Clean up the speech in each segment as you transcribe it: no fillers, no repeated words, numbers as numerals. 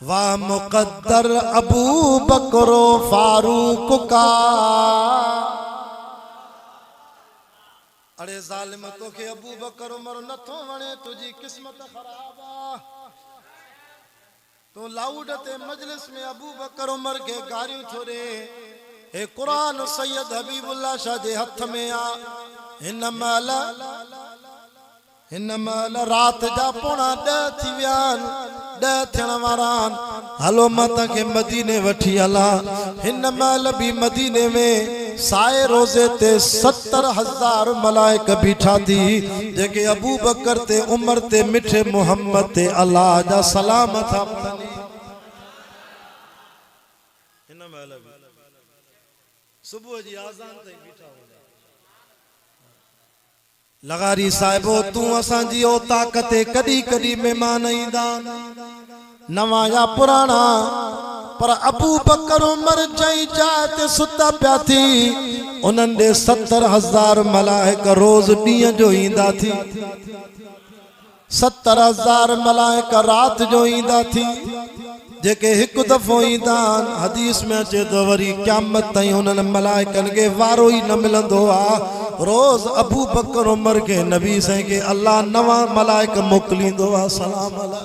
वाह मुकद्दर अबू बकरो फारूक का। अरे ज़ालिम तोखे अबू बकर उमर नथो वणे, तुझी किस्मत ख़राब आ। तो लाउड ते मजलिस में अबू बकर उमर के गारियूं थोड़े। हे कुरान सैयद हबीबुल्लाह शाह जे हथ में आ। हिन महिल रात जा पौणा 10 थी विया आहिनि, 10 थियण वारा आहिनि। हलो मां तव्हांखे मदीने वठी हला। हिन महिल भी मदीने में साए रोज़े ते 70,000 मलाइक बीठा थी, जेके अबू बकर ते उमर ते मिठे मोहम्मद ते अल्लाह जा सलाम था पढ़नि। हिन महिल सुबुह जी आज़ान ताईं बीठा हो। लगारी साहिबो तू असांजी ओ ताकत कदी कदी मेहमान ईंदा, नवा या पुराना, पर अबू बकर उमर जई जाइ ते सुता पिया थी। उन्हनि ॾे 70,000 मलाइक रोज़ ॾींहं जो ईंदा थी, 70,000 मलाइक रात जो ईंदा थी, जेके हिकु दफ़ो ईंदा आहिनि। हदीस में अचे तो वरी क़यामत ताईं उन्हनि मलाइकनि खे वारो ई न मिलंदो आहे। रोज़ अबू बकर उमर के नबी साईं के अल्लाह नवा मलाइक मोकिलींदो आहे। सलाम अला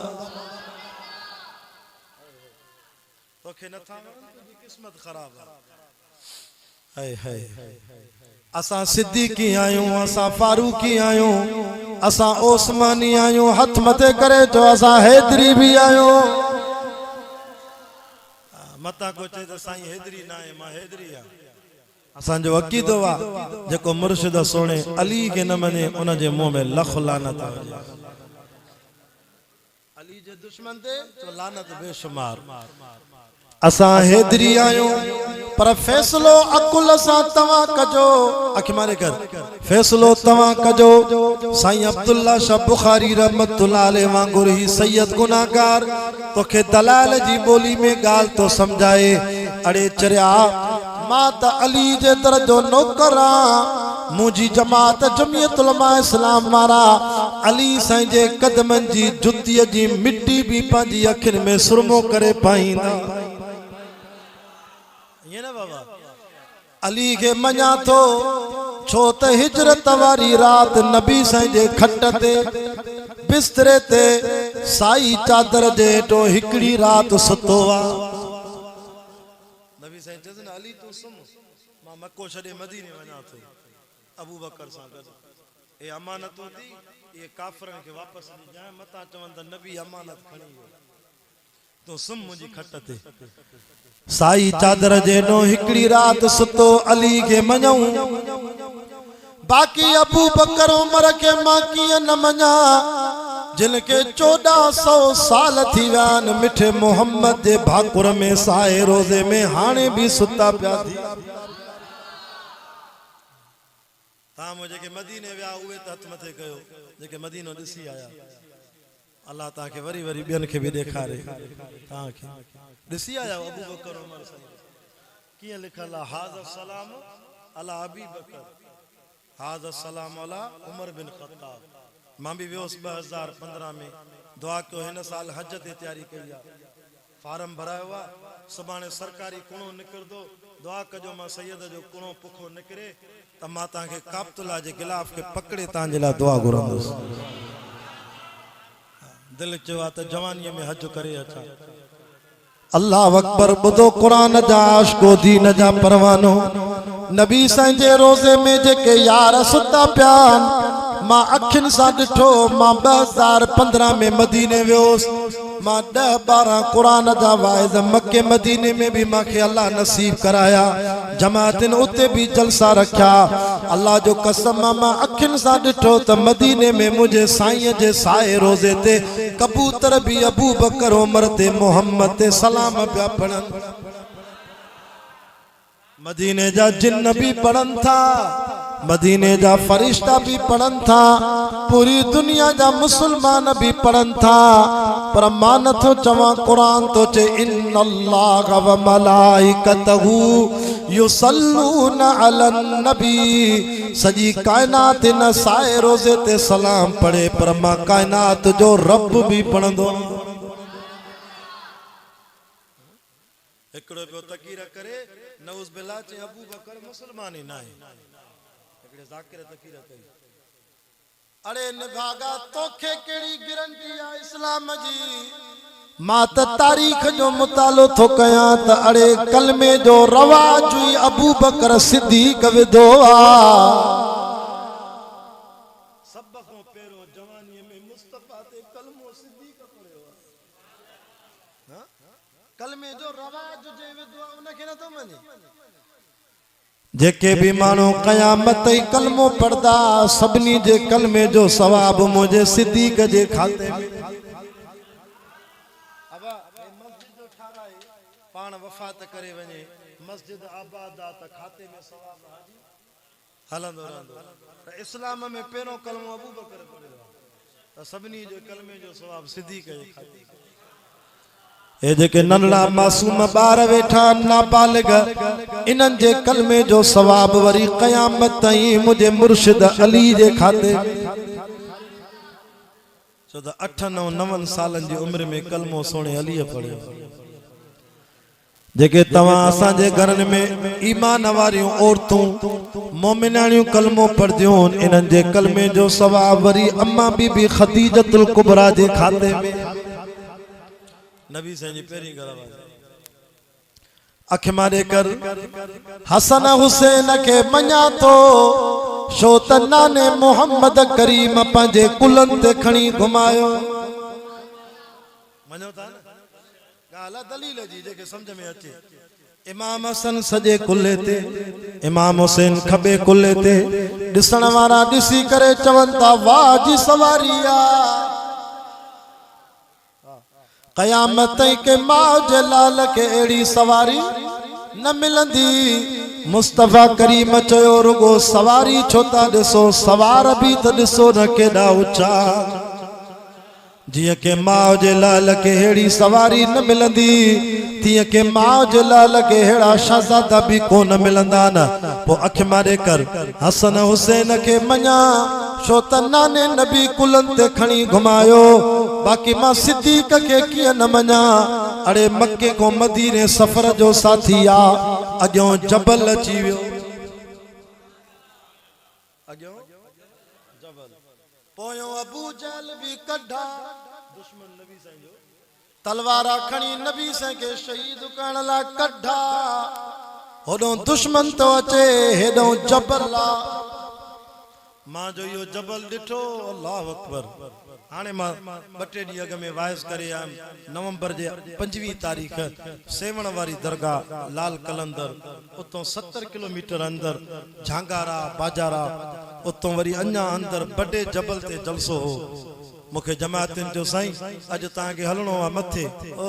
तोखे नथा वणनि, किस्मत ख़राब आहे। हाय असां सिद्दीकी आहियूं, असां फारूकी आहियूं, असां ओस्मानी आहियूं। हथ मथे करे चो असां हैदरी भी आहियूं। मता को चे तो साईं हैदरी ना है, मां हैदरी आ। असांजो अक़ीदो आ जेको मुर्शिद सोने अली के न मने उन जे मुंह में लख लानत आ। अली जे दुश्मन ते तो लानत बेशुमार। असां हैदरी आहियूं, पर फैसलो अकुल सां तव्हां कजो। अखि मारे कर, फैसलो तव्हां कजो। साईं अब्दुल्ला शाह बुखारी रहमतुल्लाह अलैह वांगुर ही सैयद गुनाहगार तोखे दलाल जी बोली में गाल तो समझाए। अड़े चरिया मां त अली जे दर जो नौकर आ। मुंहिंजी जमात जमियत उलमा इस्लाम वारा अली साईं जे कदमनि जी जुतीअ जी मिट्टी भी पंहिंजी अखियुनि में सुरमो करे पाईंदा। ये ना बाबा अली के मञा थो, छो त हिजरत वारी रात नबी साईं जे खट ते बिस्तरे ते साई चादर जे हेठो हिकड़ी रात सुतो आ। नबी साईं चवनि अली तू सुम, मां मक्को छॾे मदीने वञा थो अबू बकर सां गॾु। ए अमानतूं थी, ये काफ़रनि खे वापसि ॾिजां। मता चवनि त नबी अमानत खणी वियो, तू सुम मुंहिंजी खट ते। साई चादर जे नो हिकड़ी रात सुतो, अली के मञऊं। बाकी अबू बकर उमर के मां कीअं न मञा, जिनके 1400 साल थी विया आहिनि मिठे मोहम्मद जे भाकुर में साए रोज़े में हाणे भी सुता पिया थी। तां मुझे के मदीने विया उहे त हथ मथे कयो, जेके मदीनो ॾिसी आया। अल्लाह ताके वरी वरी ॿियनि खे भी ॾेखारे। ताके ॾिसी आया अबू बकर उमर साईं कीअं लिखल आहे, हाज़ सलाम अला अबी बकर, हाज़ सलाम अला उमर बिन ख़त्ताब। मां भी वियोसि 2015 में दुआ कयो। हिन साल हज ते तैयारी कई आहे, फार्म भरायो आहे। सुभाणे सरकारी कुणो निकिरंदो, दुआ कजो मां सैयद जो कुणो पुखो निकिरे त मां तव्हांखे काबतुल्ला जे गिलाफ खे पकड़े तव्हांजे लाइ दुआ घुरंदुसि। दिल चयो आहे त जवानीअ में हज करे अचां। अल्लाह अकबर। बुधो कुरान जा आशिको दीन जा परवानो नबी साईं जे रोज़े में जेके यार सुता पिया मां अखियुनि सां ॾिठो। मां 2015 में मदीने वियोसि। मां 10-12 कुरान जा वाइज़ मक्के मदीने में भी मांखे अल्लाह नसीब कराया। जमातिन उते भी जलसा रखा। अल्लाह जो कसम मां अखियुनि सां ॾिठो त मदीने में मुझे साईं जे साए रोज़े ते कबूतर भी अबू बकर उमर ते मोहम्मद ते सलाम पिया पढ़नि। मदीने जा जिन्न भी पढ़नि था, मदीने जा फरिश्ता भी पढ़न था, पूरी दुनिया जा मुसलमान भी पढ़न था। पर मां नथो चवां, कुरान तो चे इन्नल्लाह व मलाइकतहू युसल्लूना अलन नबी। सजी कायनात न साए रोज़े ते सलाम पढ़े, पर मां कायनात जो रब भी पढ़ंदो। एकड़ो पे तकीर करे नऊज बिल्ला चे अबू बकर मुसलमान ही ना है एकड़े जाकिर तकीर करी अरे निभागा तोखे केड़ी गारंटी आ इस्लाम जी मात तारीख जो मुतालो थो कया त अरे कलमे जो रवाज हुई अबू बकर सिद्दीक विधो आ सब को पेरो जवानी में मुस्तफा ते कलमो सिद्दीक पढ़यो हां कलमे जो रवाज जे विधो उनके न तो मने जेके भी मानो कयामत ई कलमो पढ़दा सबनी जे कलमे जो सवाब मुझे सिद्दीक जे खाते में पान वफात करे वने मस्जिद आबाद आ त खाते में सवाब हाजी हलंदो रहंदो इस्लाम में पेरो कलमो अबू बकर पढ़यो त सबनी जो कलमे जो सवाब सिद्दीक जे खाते ए जेके नन्ना मासूम बार वेठा नाबालिग इनन जे कलमे जो सवाब वरी क़यामत ताईं मुझे मुर्शिद अली जे खाते छो त 8 9 9 सालन जी उम्र में कलमो सोने अली पढ़यो जेके तवा असा जे घरन में ईमान वारियों औरतों मोमिनानियों कलमो पढ़दियों इनन जे कलमे जो सवाब वरी अम्मा बीबी खदीजतुल कुबरा जे खाते में नबी साईं जी पेरी गरवा अख मारे कर हसन हुसैन के मञा तो शो त नाने मोहम्मद करीम पंजे कुलन ते खणी घुमायो मञो था गाला दलील जी जेके समझ में अचे इमाम हसन सजे कुल्ले ते इमाम हुसैन खबे कुल्ले ते दिसण वारा दिसी करे चवन ता वाह जी सवारिया क़यामत के मौज लाल के एड़ी सवारी न मिलंदी मुस्तफा करीम चयो रुगो सवारी छोता दिसो सवार भी त दिसो न केडा ऊंचा जिया के मौज लाल के एड़ी सवारी न मिलंदी तिया के मौज लाल के हेड़ा शहजादा भी कोन मिलंदा न पो अख मारे कर हसन हुसैन के मञा शो त नाने नबी कुलन ते खणी घुमायो बाकी मां सिद्दीक के किया न मञा अरे मक्के को मदीने सफर जो साथी आ अग्यों जबल अची वियो अग्यों जबल पोयो अबू जहल भी कढा दुश्मन नबी साईं जो तलवारा खणी नबी साईं के शहीद करण ला कढा होडो दुश्मन तो अचे हेडो जबल ला मां जो यो जबल दिठो अल्लाह अकबर हाने मां बटे डी अग में वाइस करे आम नवंबर जे 25 तारीख सेवण वारी दरगाह लाल कलंदर उतो 70 किलोमीटर अंदर झांगारा बाजारा उतो वरी अन्या अंदर बड़े जबल ते जलसो हो मुखे जमातिन जो साईं अज ता के हलणो आ मथे ओ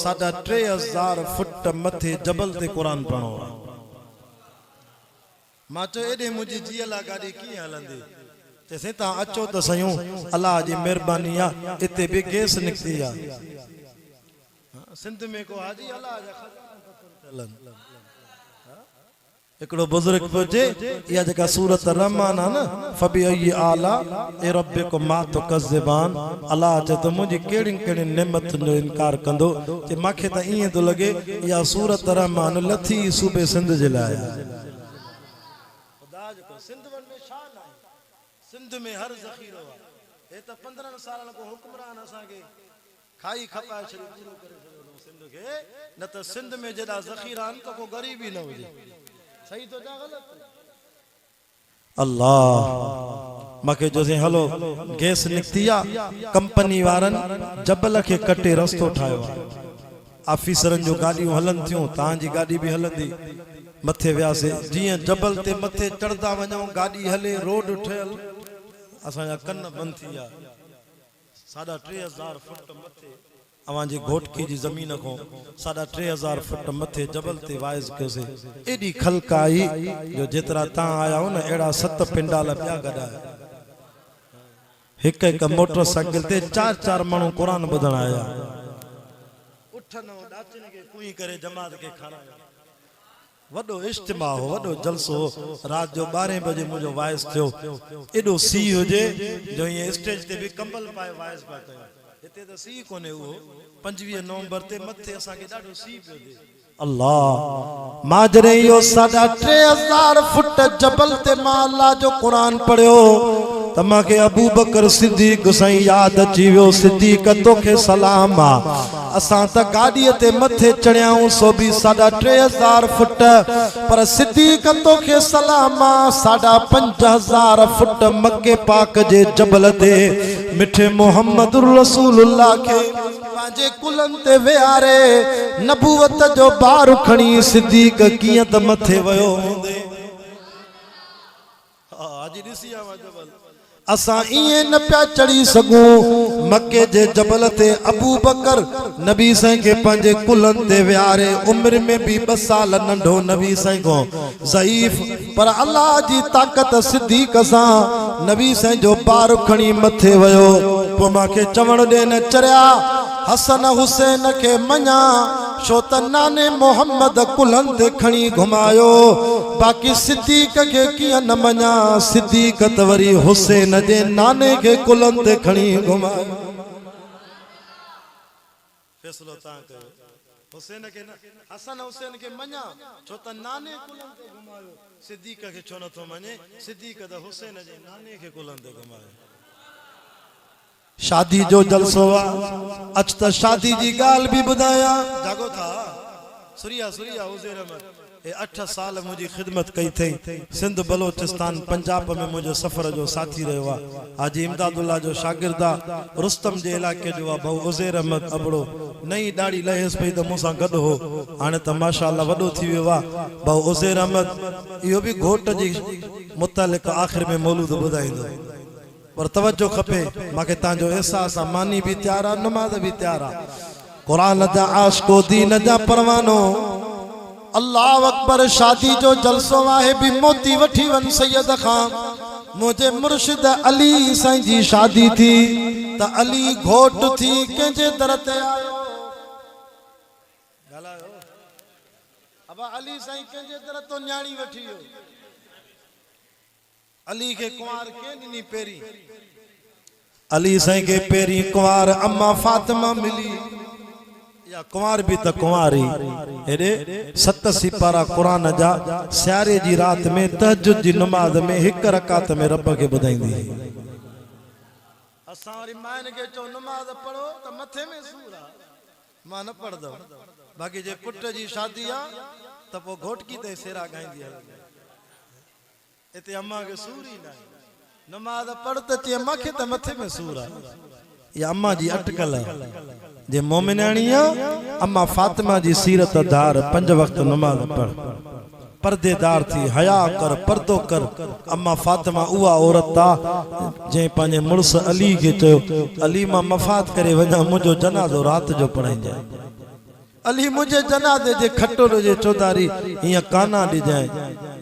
3500 फुट मथे जबल ते कुरान पढ़ो मां चो एडे मुजी जीला गाड़ी की हलंदी ते से ता अचो त सयूं अल्लाह जी मेहरबानी आ इते भी गैस निकती आ सिंध में को हाजी अल्लाह जा खजाना एकड़ो बुजुर्ग पहुंचे या जका सूरत रहमान आ न फबी अय आला ए रब्बिकुम मा तुकज़िबान अल्लाह च त मुजी केड़ी केड़ी नेमत जो इनकार कंदो ते माखे त इए तो लगे या सूरत रहमान लथी सूबे सिंध जे लाए खुदा जो सिंध वन में शान है सिंध में हर ज़खीरो है त 15 सालन को हुक्मरान असा के खाई खपा छरी पूरो करे छरो सिंध के न त सिंध में जेदा ज़खीरान तो को गरीबी न हुजे सही तो जा गलत अल्लाह मके जो से हलो गैस निकतिया कंपनी वारन जबल के कटे रस्तो ठायो ऑफिसरन जो गाड़ियों हलन थियो ता जी गाड़ी भी हलंदी मथे व्यासे जिया जबल ते मथे चढ़दा वणो गाड़ी हले रोड ठल असा कन बंद थिया 3500 फुट मथे अवां जी घोटकी जी जमीन को 3500 फुट मथे जबल ते वाइज कसे एडी खलकाई जो जेतरा ता आया हो न एड़ा 7 पिंडाल पिया गडा एक एक मोटरसाइकिल ते 4 मानू कुरान बदन आया उठनो डाचन के कोई करे जमात के खाना वडो इज्तिमा हो वडो जलसो रात जो 12 बजे मुजो वाइस थियो एडो सी होजे जो ये स्टेज ते भी कंबल पाए वाइस पाए इते तो सी कोने वो 25 नवंबर ते मथे असा के डाडो सी पियो दे अल्लाह माजरे यो 3000 फुट जबल ते मां अल्लाह जो कुरान पढ़ियो त मांखे अबू बकर सिद्दीक साईं याद अची वियो। सिद्दीक तोखे सलाम आ, असां त गाड़ीअ ते मथे चढ़ियाऊं सो भी 3500 फुट, पर सिद्दीक तोखे सलाम आ 5000 फुट मक्के पाक जे जबल ते मिठे मोहम्मद रसूलुल्लाह के पांजे कुलन ते विहारे नबूवत जो बार खणी सिद्दीक कीअं त मथे वयो हूंदे। आज ॾिसी आवा जबल असां इए न पिया चढ़ी सघूं मक्के जे जबल ते। अबू बकर नबी साईं के पंहिंजे कुलन ते विहारे, उम्र में भी 2 साल नंढो नबी साईं को ज़ईफ, पर अल्लाह जी ताकत सिद्दीक सां नबी साईं जो बार खणी मथे वयो। पोइ मांखे चवण ॾे न चरिया हसन हुसैन के मञा छो त नाने मोहम्मद कुलन ते खणी घुमायो, बाक़ी सिद्दीक के कीअं न मञा। सिद्दीक त वरी हुसैन जे नाने के कुलन ते खणी घुमायो। फैसलो तां कयो, हुसैन के न हसन हुसैन के मञा छो त नाने कुलन ते घुमायो, सिद्दीक के छो नथो मञे। सिद्दीक त हुसैन जे नाने के कुलन ते घुमायो। शादी जो जलसो आ, अच त शादी जी गाल भी बुधाया। जागो था सुरिया सुरिया हुज़ैर अहमद 8 साल मुझी खिदमत कई थई। सिंध बलोचिस्तान पंजाब में मुझे सफर जो साथी रहो आ। हाजी इमदादुल्लाह जो शागिर्दा रुस्तम जे इलाके जो आ भाऊ हुज़ैर अहमद अबड़ो। नई दाढ़ी लहेस पई त मूंसां गॾु हो, हाणे त माशाअल्लाह वॾो थी वियो आ भाऊ हुज़ैर अहमद। इहो भी घोट जी मुतालिक आखिर में मौलूद ॿुधाईंदो, पर तवज्जो खपे मांखे तांजो एहसास आ। मानी भी तैयार आ, नमाज भी तैयार आ। कुरान जा आशिको दीन जा परवानो अल्लाह अकबर। शादी जो जलसो आहे भी मोती वठी वन सैयद खां। मुझे मुर्शिद अली साईं जी शादी थी त अली घोट थी कंहिंजे दर ते आयो। अब अली साईं कंहिंजे दर तो न्याणी वठी वियो। अली के कुंवार के ॾिनी पेरी, अली साईं के पेरी कुंवार अम्मा फातिमा मिली। या कुंवार भी त कुंवारी हेरे 7 सिपारा कुरान जा सियारे जी रात में तहज्जुद जी नमाज में 1 रकात में रब के ॿुधाईंदी। असां वरी माइन के चो नमाज पढ़ो त मथे में सूर आ, मां न पढ़दो। बाक़ी जे पुट जी शादी आ त पोइ घोटकी ते सेरा गाईंदी आ। इते अम्मा के सूर ही ना, नमाज पढ़ त चे अम्मा के त मथे में सूर आ। या अम्मा जी अटकल जे मोमिनाणी आ। अम्मा फातिमा जी सीरत धार 5 वक्त नमाज पढ़, पर्देदार थी, हया कर, पर्दो कर। अम्मा फातिमा उहा औरत आ जे पंहिंजे मुड़स अली के चयो अली मां मफ़ात करे वञा, मुंहिंजो जनाज़ो रात जो पढ़ाइजाए। अली मुझे जनाजे जे खटोल जे चौधारी हिय काना ॾिजाए,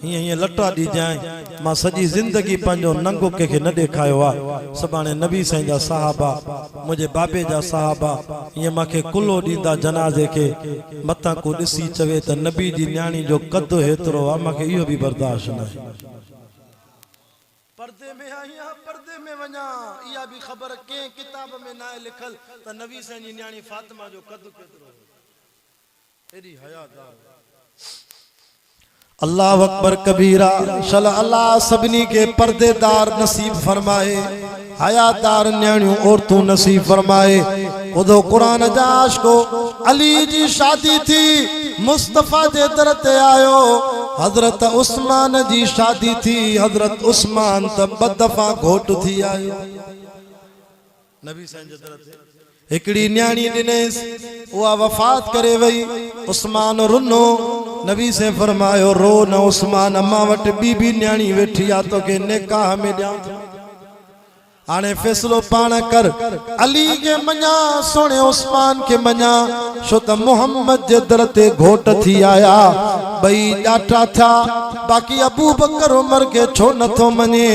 हिय लटा ॾिजाए। मां सॼी ज़िंदगी पंहिंजो नंगो कंहिंखे न ॾेखारियो आहे। सुभाणे नबी साईं जा साहबा, मुंहिंजे बाबे जा साहबा हीअं मूंखे कुल्लो ॾींदा जनाज़े खे। मथां को ॾिसी चवे त नबी जी न्याणी जो कद हेतिरो आहे, मूंखे इहो बि बर्दाश्त न आहे। पर्दे में आया पर्दे में वञा, इहा बि ख़बर कंहिं किताब में न आहे लिखल त नबी साईं जी न्याणी फातिमा जो कद केतिरो आहे। एडी हयादार अल्लाह अकबर कबीरा। शल अल्लाह सभिनी के पर्देदार नसीब फरमाए, हयादार न्याणियों औरतों नसीब फरमाए। खुदो कुरान जा आशिको अली जी शादी थी, मुस्तफा जे दर ते आयो। हजरत उस्मान जी शादी थी, हजरत उस्मान त 2 दफा घोट थी आयो। नबी साईं जे दर ते हिकड़ी न्याणी ॾिनेस, उहा वफ़ात करे वई। उस्मान रुनो, नबी से फरमायो रो न उस्मान, अम्मा वट ॿी न्याणी वेठी आ, तोखे निकाह में ॾियां। हाणे फैसलो पाण कर, अली के मञा सोने उस्मान के मञा, छो त मोहम्मद जे दर ते घोट थी आया। ॿई ॾाठा था, बाक़ी अबू बकर उमर के छो नथो मञे।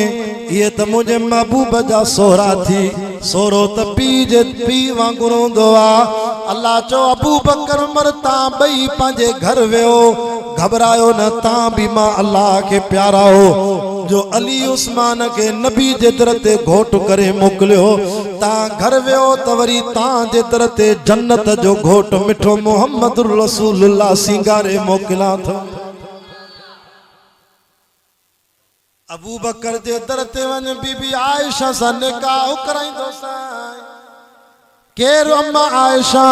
ये त मुझे महबूब जा सोहरा थी, सोरो त पी जे पी वांगुरु हूंदो आ। अल्लाह चो अबू बकर उमर तां ॿई पंहिंजे घर वियो, घबरायो न, तां भी मां अल्लाह के प्यारा हो। जो अली उस्मान के नबी जे दर ते घोट करे मोकलियो ता घर वियो त वरी ता जे दर ते जन्नत जो घोट मिठो मोहम्मद रसूलुल्लाह सिंगारे मोकला था। अबू बकर जे दर ते वन बीबी आयशा सा निकाह कराइंदो साईं केर अम्मा आयशा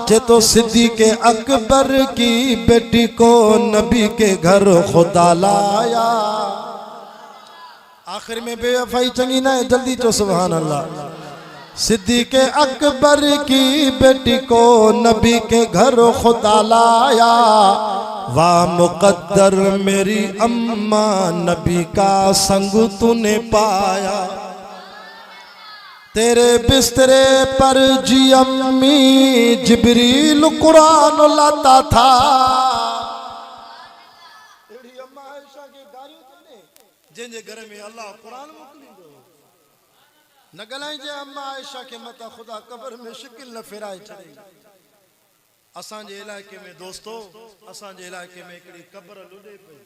जे तो सिद्दीक़ अकबर की बेटी को नबी के घर खुदा लाया। आखिर में बेवफाई चंगी ना है, जल्दी चो सुभान अल्लाह। सिद्दीक़ अकबर की बेटी को नबी के घर खुदा लाया। वाह मुकद्दर मेरी अम्मा नबी का संग तूने पाया। तेरे बिस्तरे पर जी अम्मी जिब्रील कुरान लाता था। जिनके घर में अल्लाह कुरान मोकलींदो न गलाई जे अम्मा आयशा के मता खुदा कब्र में शिकिल न फिराए छड़े। असां जे इलाके में दोस्तों असां जे इलाके में एकड़ी कब्र लुडे पई।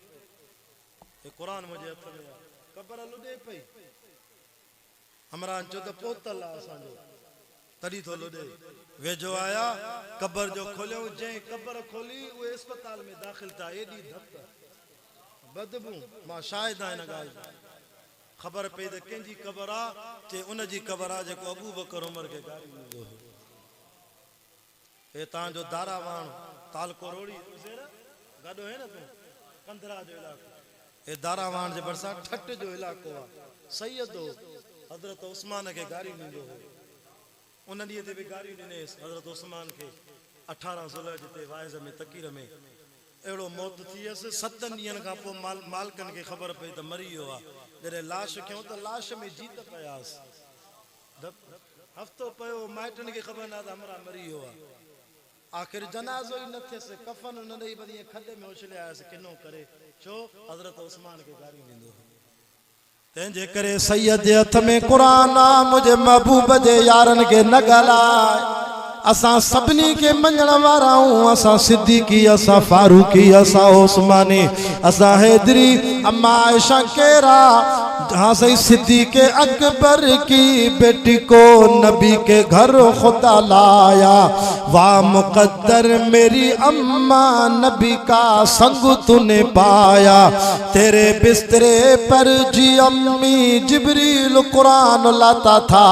ये कुरान मुझे हथ में कब्र लुडे पई। हमरान चो तो पोतल असां जो तड़ी तो लुडे वेजो आया कब्र जो खोलियो जे कब्र खोली वो अस्पताल में दाखिल था। एडी धक बदबू मां शायद आए न गाई खबर पे त कंहिंजी कब्र आ चे उन जी कब्र आ जेको अबू बकर उमर के गाड़ी में हो। ए तां जो दारावाण तालको रोड़ी गडो है न तो कंदरा जो इलाको ए दारावाण जे बरसा ठट जो इलाको आ। सैयद हजरत उस्मान के गाड़ी में हो उन दी ते भी गाड़ी ने हजरत उस्मान के 18 जुलह जिते वाइज में तकीर में एड़ो मौत थी अस 7 ॾींहनि खां पोइ मालकन के खबर पई त मरी वियो आहे। जॾहिं लाश खयूं त लाश में जीत पयास हफ़्तो पियो माइटनि खे ख़बर न त हमरा मरी वियो आहे। आख़िर जनाज़ो ई न थियसि कफन न ॾेई वरी खॾे में उछलियासीं किनो करे छो हज़रत उस्मान खे गारी ॾींदो। तंहिंजे करे सैयद जे हथ में क़ुरान आ मुंहिंजे महबूब जे यारनि खे न ॻाल्हाए। असां सभिनी के मञण वारा आहियूं। असां सिद्दीकी असां फारूकी असां उस्मानी असां हैदरी अम्मा आयशा केरा। हाँ सही सिद्दीक़ अकबर की बेटी को नबी के घर खुदा लाया। वाह मुकद्दर मेरी अम्मा नबी का संग तूने पाया। तेरे बिस्तरे पर जी अम्मी जिब्रील कुरान लाता था।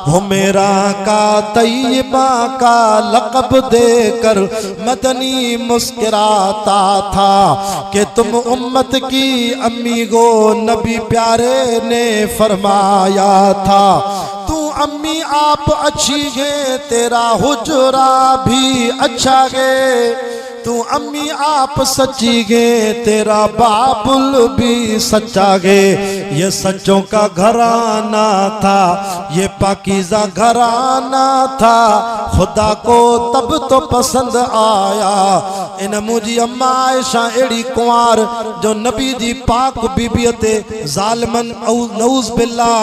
हुमेरा का तैयबा का लक़ब देकर मदनी मुस्कुराता था कि तुम उम्मत की अम्मी गो। नबी प्यारे ने फरमाया था तू अम्मी आप अच्छी है तेरा हुजरा भी अच्छा है। तू अम्मी आप सच्ची गे तेरा बाबुल भी सच्चा गे। ये सच्चों का घराना था ये पाकीज़ा घराना था। खुदा को तब तो पसंद आया। इन मुझी अम्मा आयशा एड़ी कुंवार जो नबी जी पाक बीबी ते ज़ालिमन नऊज़ बिल्ला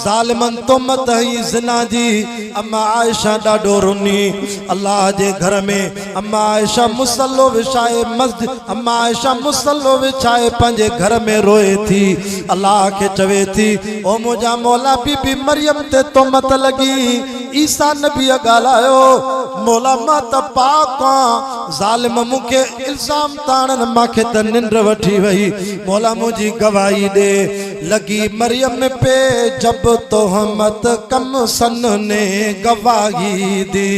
ज़ालिमन तुमत ही ज़िना जी। अम्मा आयशा ॾाढो रुनी अल्लाह जे घर में अम्मा आयशा मुसल्लो विछाए मस्जिद अम्मा आयशा मुसल्लो विछाए पंहिंजे घर में रोए थी। अल्लाह के चवे थी ओ मुंहिंजा मौला बीबी मरियम ते तुमत लगी। ईसा नबी ॻाल्हायो मौला मां त पाक आं ज़ालिम मूंखे इल्ज़ाम ताणन मूंखे त निंड वठी वई। मौला मुंहिंजी गवाही दे लगी मरियम पे जब तोहमत कम सन ने गवाही दी।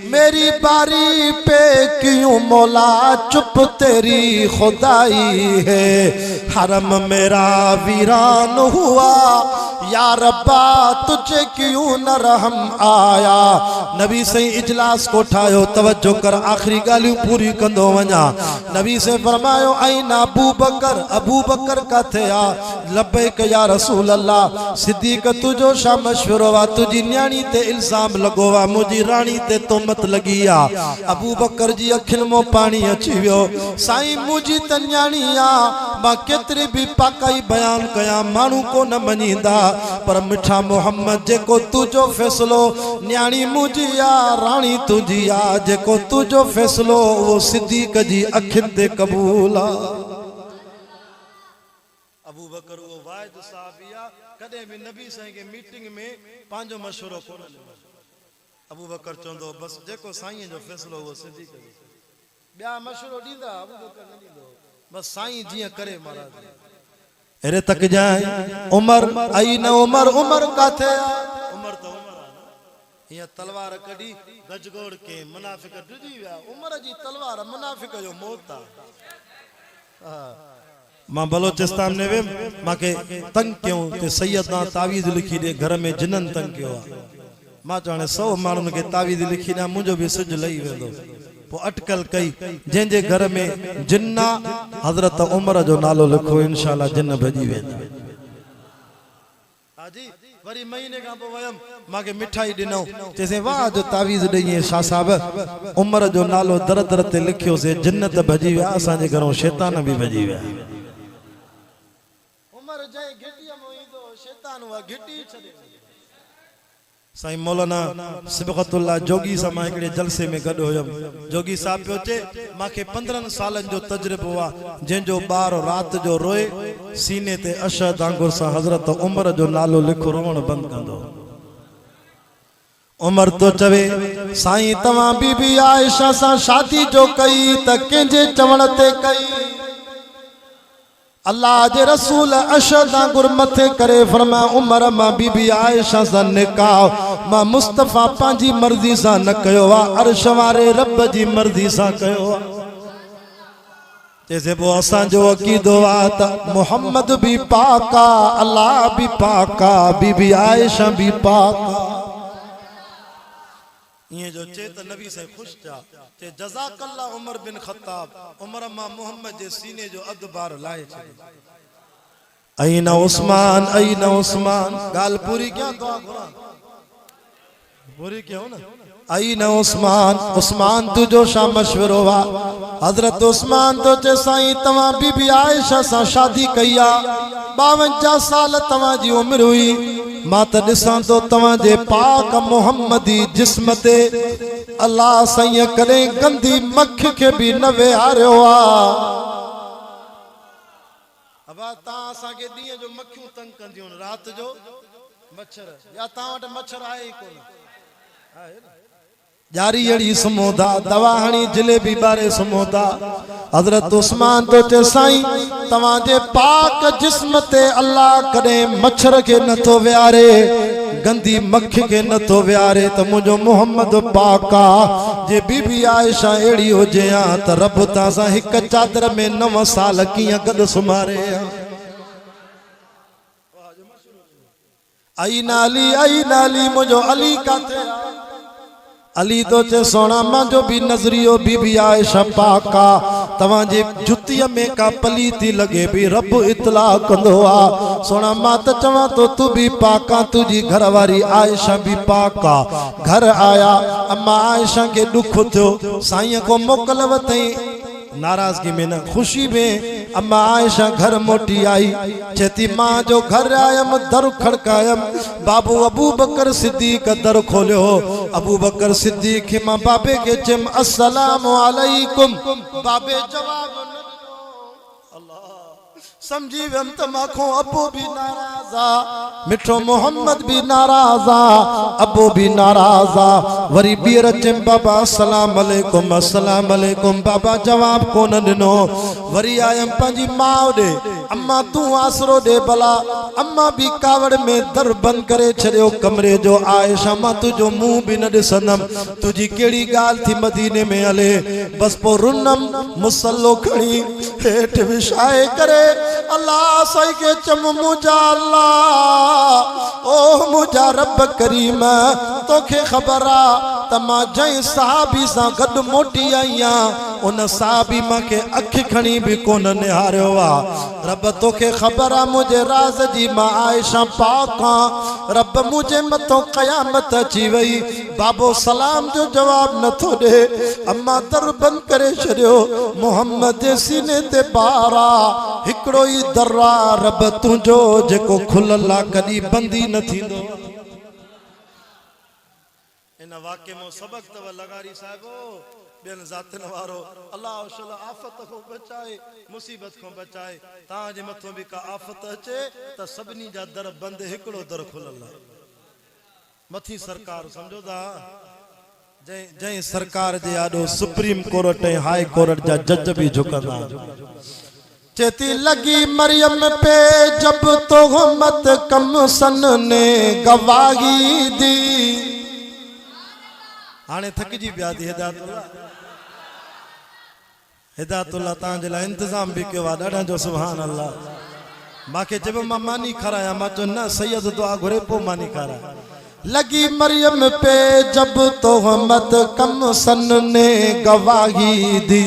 मेरी बारी पे क्यों मौला चुप तेरी खुदाई है। हरम मेरा वीरान हुआ या रब्बा तुझे क्यों न रहम आया। नबी से इजलास को ठायो तवज्जो कर आखिरी गालियों पूरी कंदो वञा। नबी से फरमायो आइन अबू बकर का थे आ लब्बैक या रसूल अल्लाह। सिद्दीक तुझो शा मशवरो वा तुझी न्याणी ते इल्जाम लगो वा मुझी राणी ते तोमत लगी आ। अबू बकर जी अखिन मो पानी अची वियो। साईं मुझी त न्याणी आ मां केतरी भी पाकाई बयान कया मानू को न मनींदा पर मिठा मोहम्मद जेको तुझो फैसलो न्याणी मुझी आ राणी तुझी आ जेको तुझो फैसलो वो सिद्दीक जी अखिन ते कबूल आ। अबू बकर वो वाहिद साहबी आ कदे भी नबी साईं के मीटिंग में पांजो मशवरो कोन ॾिनो। अबू बकर चवंदो बस जेको साईं जो फैसलो वो सिद्धी करे। ॿिया मशवरो ॾींदा अबू बकर न ॾींदो, बस साईं जीअं करे महाराज। अरे तक जाए उमर आई न उमर उमर काथे आ? उमर तो उमर आ न। ये तलवार कड़ी गजगोड़ के मुनाफिक डुजी विया। उमर जी तलवार मुनाफिक जो मौत आ। मां बलोचिस्तान ने वे माके तंग क्यों ते सैयद ना तावीज लिखी दे घर में जिनन तंग क्यों आ। मां चाहे 100 माण्हुनि खे तावीज लिखी ॾियां मुंहिंजो बि सिज लही वेंदो। पोइ अटकल कई जंहिंजे घर में जिन्ना हज़रत उमर जो नालो लिखो इंशाअल्लाह जिन्न भॼी वेंदा। हाजी वरी महीने खां पोइ वयम मांखे मिठाई ॾिनो चइसे वाह जो तावीज़ ॾई शाह साहब उमर जो नालो दर दर ते लिखियोसीं जिन्नत भॼी विया असांजे घरों शैतान बि भॼी विया। उमर जंहिं घिटीअ में ईंदो शैतान उहा घिटी छॾे। साईं मौलाना सिबगतुल्लाह जोगी सां मां हिकिड़े जलसे में गॾु हुयमि। जोगी साहब पियो चए मूंखे 15 सालनि जो तजुर्बो आहे जंहिंजो ॿार राति जो रोए सीने ते अशद आंगुर सां हज़रत उमर जो नालो लिखो रोअण बंदि कंदो। उमर तो चवे साईं तव्हां बीबी आयशा सां शादी जो कई त कंहिंजे चवण ते कई? अल्लाह जे रसूल अशद आंगुर मथे करे फरमा उमर मां बीबी आयशा सां निकाह मां मुस्तफा पंहिंजी मर्ज़ी सां न कयो आहे अर्श वारे रब जी मर्ज़ी सां कयो आहे। जैसे वो असांजो अकीदो आहे त मोहम्मद भी पाक आहे अल्लाह भी पाक आहे बीबी आयशा भी पाक आहे। ये जो चेत नबी से खुश था ते जज़ाकल्लाह उमर बिन खत्ताब उमर मां मोहम्मद जे सीने जो अदबार लाए छे। अईना उस्मान गाल पूरी क्या दुआ कुरान पूरी क्या हो ना। अईना उस्मान तुझो शा मशवरो वा हजरत उस्मान तो चे साईं तवा बीबी आयशा सां शादी कई आ 52 साल तवा जी उम्र हुई मां त ॾिसां तो तवा जे पाक मोहम्मदी जिस्म ते अल्लाह साईं कदे गंदी मख के भी न वेहारियो आ। अब ता असा के ॾींहं जो मखियूं तंग कंदियूं रात जो मच्छर या ता वट मच्छर आहे ही कोन आहे जारी अड़ी समोदा दवा हणी जलेबी बारे समोदा। हजरत उस्मान तो चे साईं तवा जे पाक जिस्म ते अल्लाह कदे मच्छर के न तो व्यारे गंदी मख के न तो व्यारे त मुझो मोहम्मद पाका जे बीबी आयशा एड़ी हो जे त रब ता सा एक चादर में 9 साल किया गद सुमारे। आई नाली मुझो अली काथे अली तो चे सोना मांजो भी नजरियो बीबी आयशा पाका तवा जे जुतिया में का पलीती लगे भी रब इतला कंदो आ। सोना मां त चवा तो तू भी पाका तुझी घरवारी आयशा भी पाका। घर आया अम्मा आयशा के दुख थियो साईं को मोकलव तई नाराजगी में न खुशी में अम्मा आयशा घर मोटी आई चेती मां जो घर आयम दर खड़कायम बाबू अबू बकर सिद्दीक दर खोलियो। अबू बकर सिद्दीक मां बाबे के चम अस्सलाम वालेकुम बाबे जवाब समझी वम त माखो अबू भी नाराजा मिठो मोहम्मद भी नाराजा अबू भी नाराजा वरी बीर चम बाबा अस्सलाम अलैकुम बाबा जवाब कोन दिनो। वरी आयम पंजी मां दे अम्मा तू आसरो दे भला अम्मा भी कावड़ में दर बंद करे छड़ियो कमरे जो आयशा मां तुझो मुंह भी न दिसंदम तुझी केड़ी गाल थी मदीने में हले बस पो रुनम मुसल्लो खणी हेठ विछाए करे अल्लाह सही के चम मुझा अल्लाह ओ मुझा रब करीम तोखे खबर आ तमा जई साहबी सा गड मोटी आईया उन साहबी मां के अख खणी भी कोन निहारियो आ। रब तोखे खबर आ मुझे राज जी मां आयशा पाका रब मुझे मतो कयामत अची वई बाबो सलाम जो जवाब न थो दे अम्मा दर बंद करे छड़ियो मोहम्मद सीने ते बारा हिकड़ो ही दर्रा रब तुझो जेको खुलला कदी बंदी न थींदो। इन वाक्य में सबक तव लगारी साहिबो बेन ज़ातिन वारो अल्लाह शल आफत को बचाए मुसीबत को बचाए तां जे मथो भी का आफत अचे त सभनी जा दर बंद हिकड़ो दर खुलल मथी सरकार समझो दा जय सरकार जे आडो सुप्रीम कोर्ट ऐं हाई कोर्ट जा जज भी झुकंदा चेती लगी मरियम पे जब तोहमत कम सन ने गवाही दी हाणे थकजी पिया थी हिदायतुल्लाह तांजे लाइ इंतजाम भी कयो आहे ॾाढा जो सुभान अल्लाह मांखे चइबो मां मानी खारायां मां चयो न सैयद दुआ घुरे पोइ मानी खारायां लगी मरियम पे जब तोहमत कम सन ने गवाही दी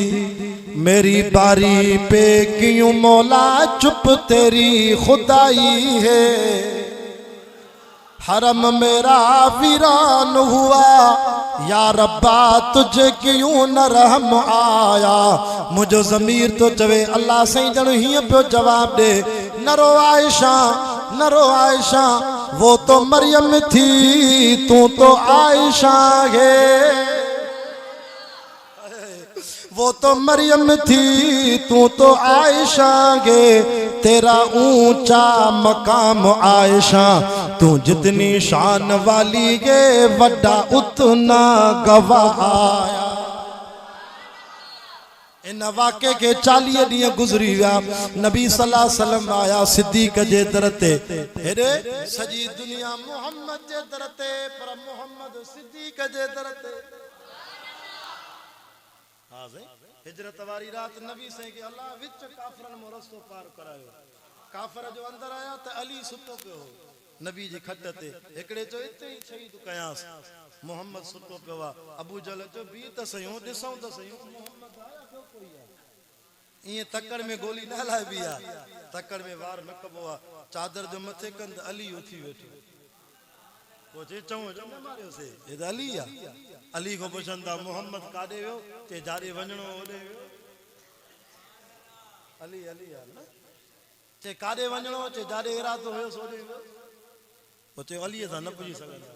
मेरी बारी पे क्यों मौला चुप तेरी खुदाई है हरम मेरा वीरान हुआ या रब्बा तुझे क्यों न रहम आया मुझो ज़मीर तो चवे अल्लाह सही जण हिय पियो जवाब दे नरो आयशा वो तो मरियम थी तू तो आयशा है वो तो मरियम थी तू तो आयशा गे तेरा ऊंचा मकाम आयशा तू जितनी शान वाली गे वड्डा उतना गवाह आया इन वाक़े के 40 ॾींहं गुज़री विया नबी सल्लल्लाहु अलैहि वसल्लम आया सिद्दीक़ जे दर ते हेॾे सॼी दुनिया मोहम्मद जे दर ते पर मोहम्मद सिद्दीक़ जे दर ते हाँ सही हिजरत वारी रात नबी साईं के अल्लाह विच काफरन मो रस्तो पार करायो काफर जो अंदर आया त अली सुतो पियो नबी जी खट ते एकड़े चो इते ही शहीद कयास मोहम्मद सुतो पियो अबू जहल जो बी त सयो ॾिसऊं त सयो मोहम्मद आया पियो कोई इए तकड़ में गोली न हलाए बिया तकड़ में वार न कबो चादर जो मथे कंद अली उथी वेठो पोचे चऊं जो न मारियो से ए त अली आ अली को पुछंदा मोहम्मद काडे वियो ते जारे वणणो ओडे वियो अली अली आ न चे काडे वणणो चे जारे इरादो होयो सोडे वियो पोचे अली सा न पुछी सघंदा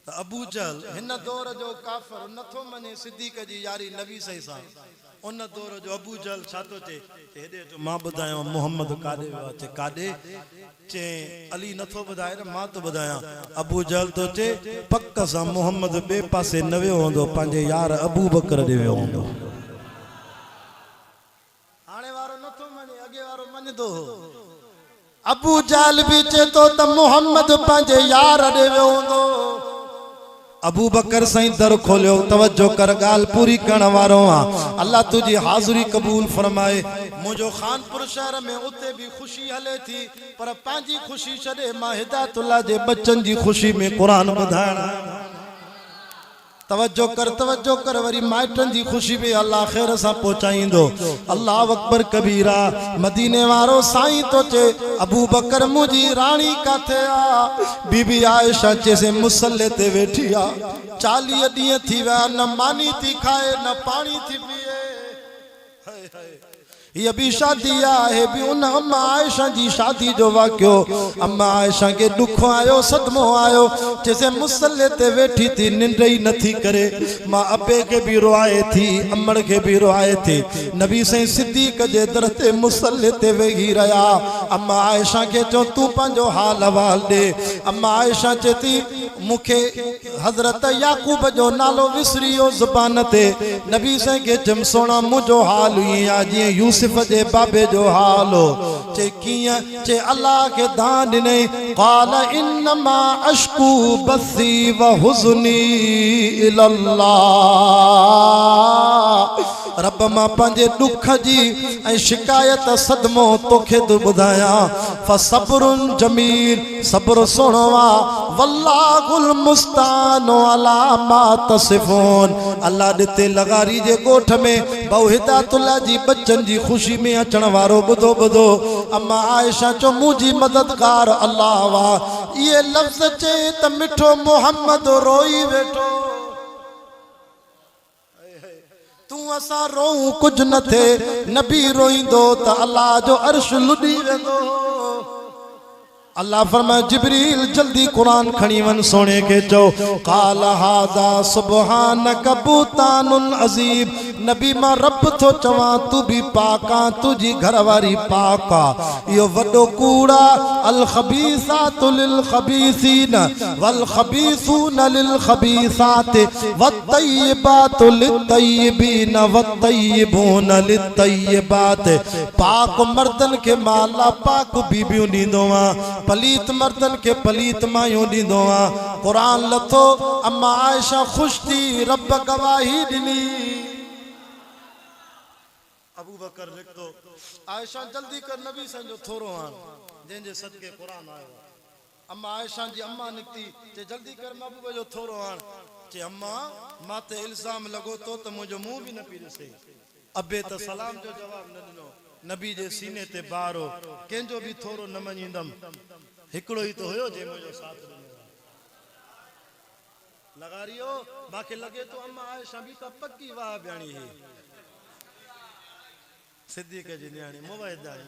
त अबू जहल हिन दौर जो काफर नथो मने सिद्दीक़ जी यारी नबी सही सा उन दौर जो अबू जहल छातो चे हेडे जो मां बुधायो मोहम्मद काडे वियो चे काडे चे अली नथो बुधाए मां तो बुधाया अबू जहल तो चे पक्क सा मोहम्मद बे पासे न वियो होंदो पांजे यार अबू बकर दे वियो होंदो हाणे वारो नथो मने अगे वारो मञदो अबू जहल भी चे तो त मोहम्मद पांजे यार दे वियो होंदो अबू बकर सही दर खोलियो तवज्जो कर गाल पूरी करण वारो अल्लाह तुझी हाज़िरी कबूल फरमाए मुझो खानपुर शहर में उते भी खुशी हले थी पर पांजी खुशी छड़े मां हिदायतुल्लाह जे बच्चन जी खुशी में कुरान बुधाइण तवज्जो कर वरी माइटन जी खुशी में अल्लाह खैर सा पहुंचाइंदो अल्लाह अकबर कबीरा मदीने वारो साईं तो चे अबू बकर मुजी रानी काथे आ बीबी आयशा जैसे मुसल्ले ते बैठी आ 40 ॾींहं थी विया न मानी थी खाए न पानी थी पिए हाय हाय ये भी शादी है भी उन अम्मा आयशा जी शादी जो वाक्यो अम्मा आयशा के दुख आयो सदमो आयो जैसे मुसल्ले ते बैठी थी निंड ही नथी करे मां अबे के भी रोआए थी अम्मड़ के भी रोआए थी नबी सही सिद्दीक़ जे दर ते मुसल्ले ते वेही रहा अम्मा आयशा के चो तू पंजो हाल हवाल दे अम्मा आयशा चेती मुखे हजरत याकूब जो नालो विसरियो जुबान ते नबी सही के जम सोना मुझो हाल हुई आ जी यूसुफ जे बाबे जो हालो चे किया चे अल्लाह के दान ने क़ाल इन्नमा अश्कू बसी व हुज़्नी इल्लल्लाह रब मां पंजे दुख जी ऐ शिकायत सदमो तोखे तो बुधाया फसब्रुन जमील सब्र सुनवा वल्लाहुल मुस्तान अला मा तसिफून अल्लाह दिते लगारी जे गोठ में बहु हिदायतुल्लाह जी बच्चन जी खुशी में अचण वारो बुधो बुधो अम्मा आयशा चो मुजी मददगार अल्लाह वा ये लफ्ज चे त मिठो मोहम्मद रोई वेठो तू असा रोऊं कुछ न थे नबी रोईंदो त अल्लाह जो अर्श लुडी वेंदो अल्लाह फरमाए जिब्रील जल्दी कुरान खणी वन सोने के चो काल हादा सुबहानक बुतानुन अजीब नबी मां रब तो चवा तू भी पाका तुझी घरवारी पाका यो वडो कूड़ा अल खबीसातु लिल खबीसीन वल खबीसून लिल खबीसात वत तय्यबातु लित तय्यबीन वत तय्यबून लित तय्यबात पाक मर्दन के माला पाक बीबियों दींदो वा पलीत मर्दन के पलीत मायूं दींदो वा कुरान लथो अम्मा आयशा खुश थी रब गवाही दिनी अबू बकर लिखतो आयशा जल्दी कर नबी संजो थोरो आन जंहिंजे सदके कुरान आयो अम्मा आयशा जी अम्मा निकती ते जल्दी कर महबूब जो थोरो आन चे अम्मा माते इल्जाम लगो तो मुझो मुंह भी न पी ॾिसे अबे त सलाम जो जवाब न ॾिनो नबी जे सीने ते बारो कंहिंजो भी थोरो न मञींदम हिकिड़ो ही तो हुयो जे मुझो साथ ॾिनो लगारियो बाकी लगे तो अम्मा आयशा भी का पक्की वाह बयानी है सिद्दीक़ जी न्याणी मुवहिदाणी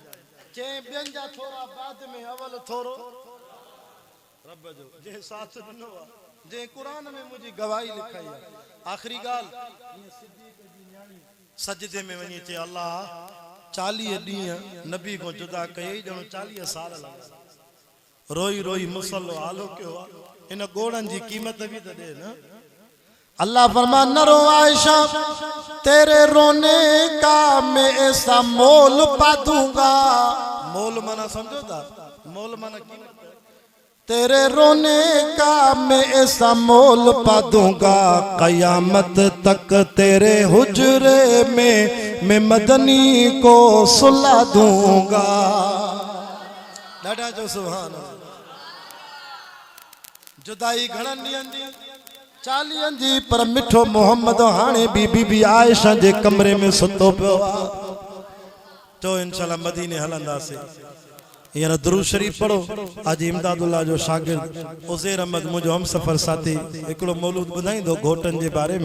चे ॿियनि जा थोरा बाद में अवल थोरो रब जो जे साथ ॾिनो आहे जे कुरान में मुंहिंजी गवाही लिखाई आहे आख़िरी ॻाल्हि सिद्दीक़ जी न्याणी सजदे में वञी चए अल्लाह 40 ॾींहं नबी को जुदा कई ॼणो 40 साल लॻा रोई रोई मुसल्लो आलो कयो आहे इन गोड़नि जी क़ीमत भी त ॾे न अल्लाह फरमा न रो आयशा तेरे रोने का मैं ऐसा मोल पा दूंगा मोल मना समझो था मोल मना कीमत तेरे रोने का मैं ऐसा मोल पा दूंगा कयामत तक तेरे हुजरे में मैं मदनी को सुला दूंगा डाडा जो सुभान जुदाई घणनि ॾींहंनि जी 40 जी पर मिठो मोहम्मद हाणे बीबी आयशा जे कमरे में सुतो पियो तो इंशाल्लाह मदीने हलंदासीं यार दुरूद शरीफ पढ़ो आज इमदादुल्लाह जो शागिर्द उज़ैर अहमद मुझो हम सफर साथी एकड़ो मौलूद ॿुधाईंदो घोटन जे बारे में